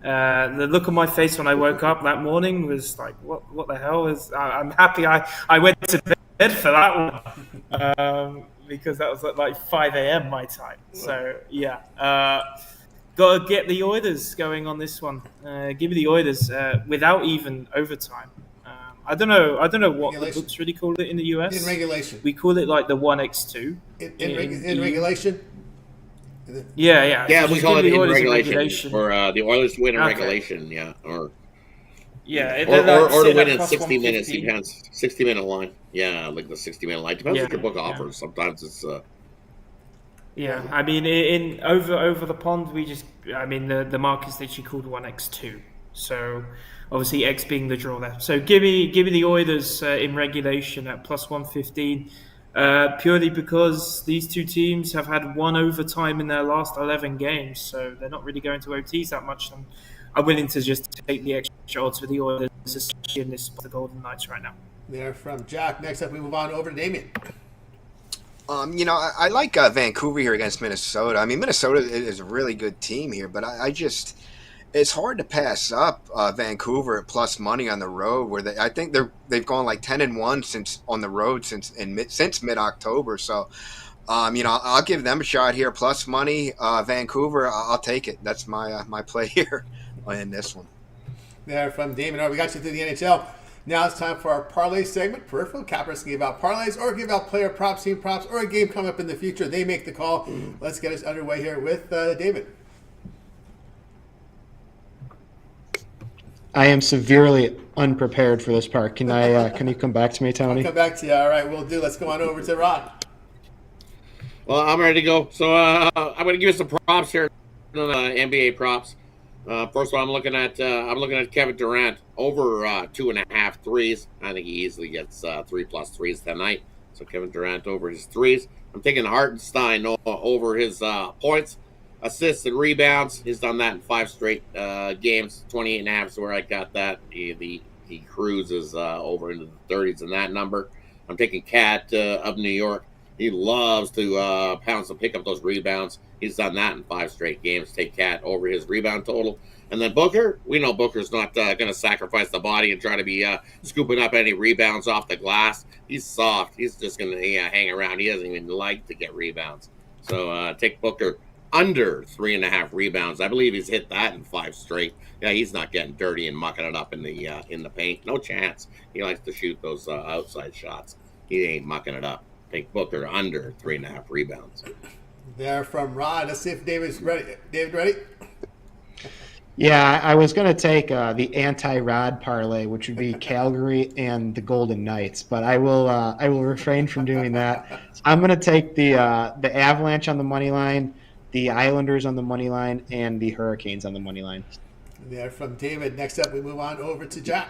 The look on my face when I woke up that morning was like, what the hell is... I'm happy I went to bed for that one because that was at like 5 a.m. my time. So, yeah. Got to get the Oilers going on this one. Give me the Oilers without even overtime. I don't know what the books really call it in the US. In regulation. We call it like the 1x2. In regulation? Yeah, we call it in regulation. Or the Oilers to win in regulation, yeah. Or to win in 60 minutes. Depends. 60-minute line. Yeah, like the 60-minute line. Depends what your book offers. Sometimes it's... Yeah, I mean, in over the pond, the mark is literally called 1x2. So obviously X being the draw there. So give me the Oilers in regulation at plus 115, purely because these two teams have had one overtime in their last 11 games, so they're not really going to OTs that much. And I'm willing to just take the extra odds for the Oilers, especially in this the Golden Knights right now. They're from Jack. Next up, we move on over to Damien. I like Vancouver here against Minnesota. I mean, Minnesota is a really good team here, but I just It's hard to pass up Vancouver at plus money on the road, where I think they've gone like 10-1 since on the road since mid October. So, I'll give them a shot here. Plus money, Vancouver, I'll take it. That's my my play here in this one. There from Damon. All right, we got you through the NHL. Now it's time for our parlay segment. Peripheral cappers can give out parlays or give out player props, team props, or a game coming up in the future. They make the call. Let's get us underway here with David. I am severely unprepared for this part. Can you come back to me, Tony? I'll come back to you. All right, we'll do. Let's go on over to Rod. Well, I'm ready to go. So I'm going to give you some props here, NBA props. First of all, I'm looking at Kevin Durant over 2.5 threes. I think he easily gets 3+ threes tonight. So Kevin Durant over his threes. I'm taking Hartenstein over his points, assists, and rebounds. He's done that in 5 straight games. 28.5 is where I got that. He cruises over into the 30s in that number. I'm taking Cat of New York. He loves to pounce and pick up those rebounds. He's done that in 5 straight games. Take Cat over his rebound total. And then Booker, we know Booker's not going to sacrifice the body and try to be scooping up any rebounds off the glass. He's soft. He's just going to hang around. He doesn't even like to get rebounds. So take Booker under 3.5 rebounds. I believe he's hit that in 5 straight. Yeah, he's not getting dirty and mucking it up in the paint. No chance. He likes to shoot those outside shots. He ain't mucking it up. Take Booker under 3.5 rebounds. There from Rod. Let's see if David's ready. David, ready? Yeah, I was going to take the anti-Rod parlay, which would be Calgary and the Golden Knights, but I will refrain from doing that. I'm going to take the Avalanche on the money line, the Islanders on the money line, and the Hurricanes on the money line. There from David. Next up, we move on over to Jack.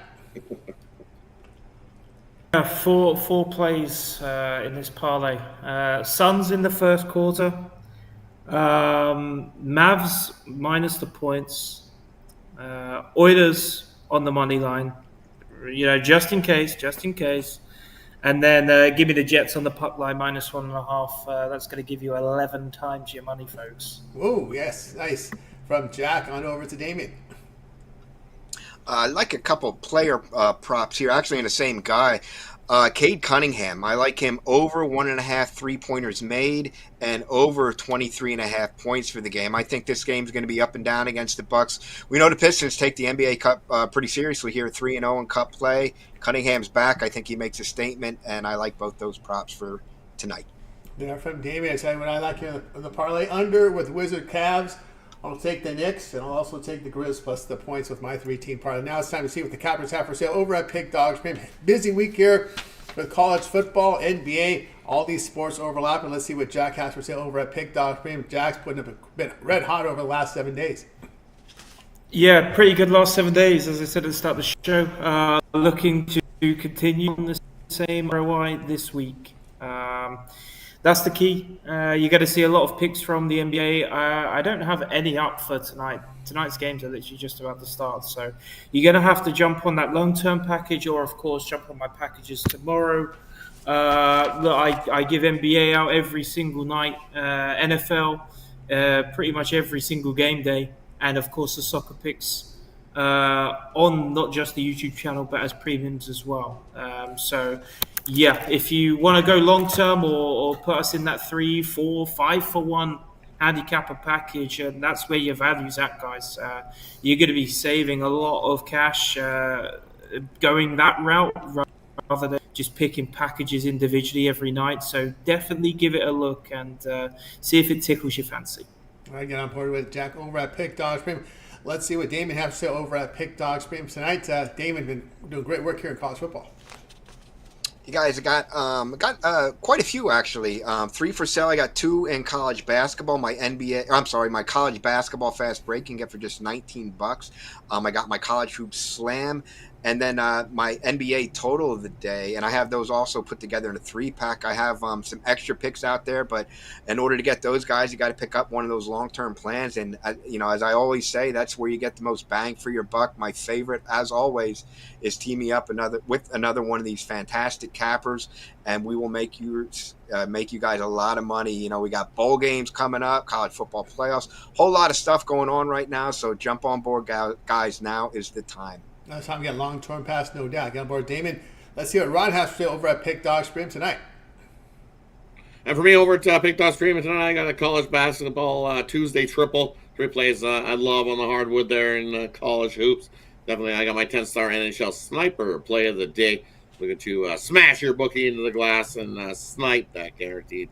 Four plays in this parlay. Suns in the first quarter. Mavs minus the points. Oilers on the money line. Just in case. And then give me the Jets on the puck line minus 1.5. That's going to give you 11 times your money, folks. Oh, yes. Nice. From Jack on over to Damien. I like a couple player props here, actually in the same guy. Cade Cunningham, I like him over 1.5 3-pointers made and over 23.5 points for the game. I think this game's going to be up and down against the Bucks. We know the Pistons take the NBA Cup pretty seriously here, 3-0 in Cup play. Cunningham's back. I think he makes a statement, and I like both those props for tonight. There from Damien. I tell you what I like in the parlay under with Wizard Cavs. I'll take the Knicks, and I'll also take the Grizz plus the points with my 3-team parlay. Now it's time to see what the Cappers have for sale over at Pick Dogs. Busy week here with college football, NBA, all these sports overlapping. Let's see what Jack has for sale over at Pick Dogs. Jack's been red hot over the last 7 days. Yeah, pretty good last 7 days, as I said at the start of the show. Looking to continue on the same ROI this week. That's the key. You're going to see a lot of picks from the NBA. I don't have any up for tonight. Tonight's games are literally just about to start. So you're going to have to jump on that long-term package or, of course, jump on my packages tomorrow. Look, I give NBA out every single night, NFL, pretty much every single game day, and, of course, the soccer picks on not just the YouTube channel but as premiums as well. Yeah, if you want to go long term or put us in that 3, 4, 5 for 1 handicapper package, and that's where your value's at, guys. You're going to be saving a lot of cash going that route rather than just picking packages individually every night. So definitely give it a look and see if it tickles your fancy. All right, get on board with Jack over at Pick Dogs Premium. Let's see what Damon has to say over at Pick Dogs Premium tonight. Damon been doing great work here in college football. You guys got quite a few actually. 3 for sale. I got 2 in college basketball. My college basketball fast break can get for just $19. I got my college hoop slam And then my NBA total of the day, and I have those also put together in a 3-pack. I have some extra picks out there, but in order to get those guys, you got to pick up one of those long-term plans. And as I always say, that's where you get the most bang for your buck. My favorite, as always, is teaming up with another one of these fantastic cappers, and we will make you guys a lot of money. We got bowl games coming up, college football playoffs, whole lot of stuff going on right now. So jump on board, guys. Now is the time. That's time to get long-term pass, no doubt. Get on board, Damon. Let's see what Ron has to say over at Pick Dog Stream tonight. And for me, over at Pick Dog Stream tonight, I got a college basketball Tuesday triple. 3 plays I love on the hardwood there in college hoops. Definitely, I got my 10-star NHL sniper play of the day. Looking to smash your bookie into the glass and snipe that guaranteed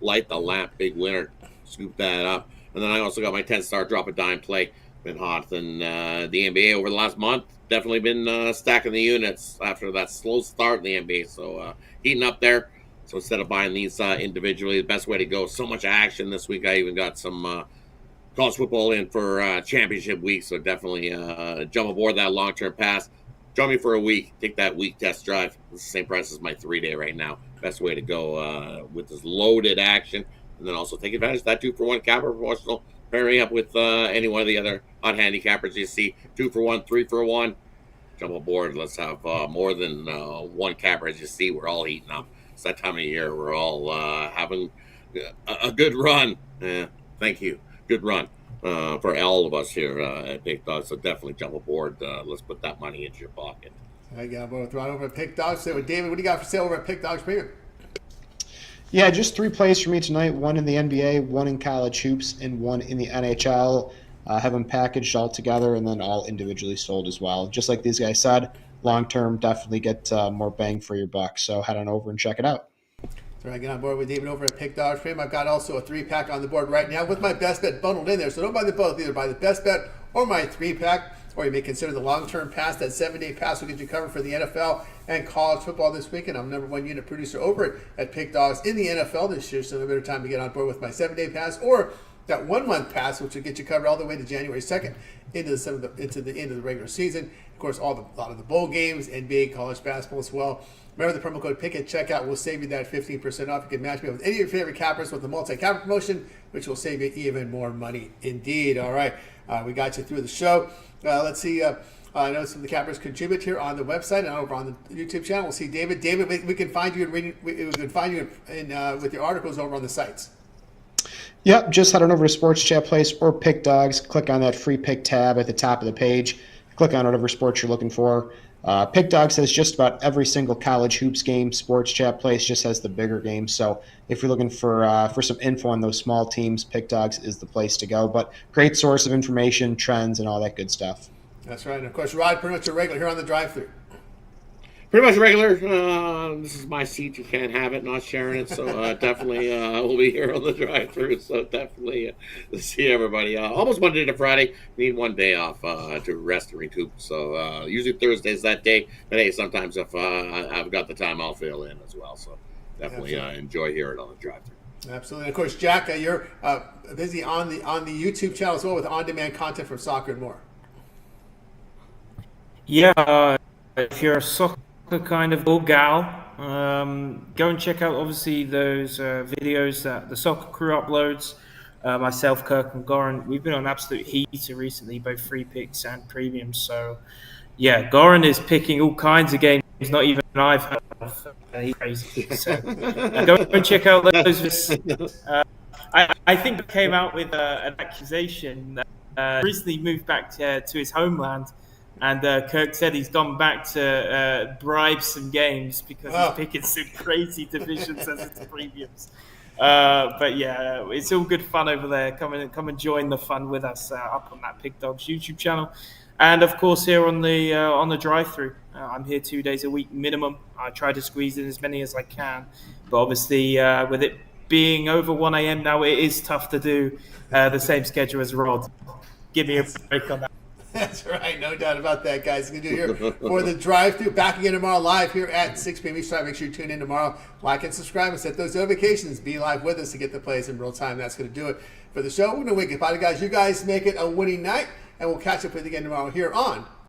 light the lamp big winner. Scoop that up. And then I also got my 10-star drop a dime play. Been hot in the NBA over the last month. Definitely been stacking the units after that slow start in the NBA. So heating up there. So instead of buying these individually, the best way to go. So much action this week. I even got some college football in for championship week. So definitely jump aboard that long-term pass. Join me for a week. Take that week test drive. It's the same price as my 3-day right now. Best way to go with this loaded action. And then also take advantage of that 2-for-1 capper promotional. Pairing up with any one of the other hot handicappers you see. 2-for-1, 3-for-1. Jump aboard. Let's have more than one capper. As you see, we're all heating up. It's that time of year. We're all having a good run. Thank you. Good run for all of us here at Pick Dog. So definitely jump aboard. Let's put that money into your pocket. I got both Ron over at Pick Dog. So with David, what do you got for sale over at Pick Dog's Premium? Yeah, just 3 plays for me tonight. 1 in the NBA, 1 in college hoops, and 1 in the NHL. Have them packaged all together and then all individually sold as well. Just like these guys said, long-term, definitely get more bang for your buck. So head on over and check it out. So I get on board with David over at Pick Dog Frame. I've got also a 3-pack on the board right now with my best bet bundled in there. So don't buy the both. Either buy the best bet or my 3-pack. Or you may consider the long-term pass. That 7-day pass will get you covered for the NFL and college football this weekend. I'm #1 unit producer over at Pick Dogs in the NFL this year, so no better time to get on board with my 7-day pass or that 1-month pass, which will get you covered all the way to January 2nd into the end of the regular season. Of course, a lot of the bowl games, NBA, college basketball as well. Remember the promo code PICK at checkout will save you that 15% off. You can match me with any of your favorite cappers with the multi-capper promotion, which will save you even more money indeed. All right, we got you through the show. Let's see. I know some of the cappers contribute here on the website and over on the YouTube channel. We'll see David. David, we can find you with your articles over on the sites. Yep, just head on over to Sports Chat Place or Pick Dogs. Click on that free pick tab at the top of the page. Click on whatever sports you're looking for. Pick Dogs has just about every single college hoops game. Sports Chat Place just has the bigger games. So if you're looking for some info on those small teams, Pick Dogs is the place to go. But great source of information, trends, and all that good stuff. That's right. And of course, Rod, pretty much a regular here on the drive-thru. Pretty much regular. This is my seat. You can't have it, not sharing it. So definitely we'll be here on the drive-thru. So definitely see everybody. Almost Monday to Friday. Need one day off to rest and recoup. So usually Thursday's that day. But hey, sometimes if I've got the time, I'll fill in as well. So definitely enjoy hearing it on the drive-thru. Absolutely. And of course, Jack, you're busy on the YouTube channel as well with on-demand content from soccer and more. Yeah, if you're a soccer kind of old gal, go and check out obviously those videos that the soccer crew uploads. Myself, Kirk, and Goran, we've been on absolute heater recently, both free picks and premiums. So yeah, Goran is picking all kinds of games not even I've heard of. He's crazy. So go and check out those. I think he came out with an accusation that recently moved back to his homeland. And Kirk said he's gone back to bribe some games because he's picking some crazy divisions as its premiums. But yeah, it's all good fun over there. Come and join the fun with us up on that Pick Dogs YouTube channel, and of course here on the drive-thru. I'm here 2 days a week minimum. I try to squeeze in as many as I can, but obviously with it being over 1 a.m. now, it is tough to do the same schedule as Rod. Give me a break on that. That's right. No doubt about that, guys. Going to do here for the drive-thru. Back again tomorrow live here at 6 p.m. Eastern time. Make sure you tune in tomorrow. Like and subscribe and set those notifications. Be live with us to get the plays in real time. That's going to do it for the show. We're going to wake up. Bye, guys. You guys make it a winning night, and we'll catch up with you again tomorrow here on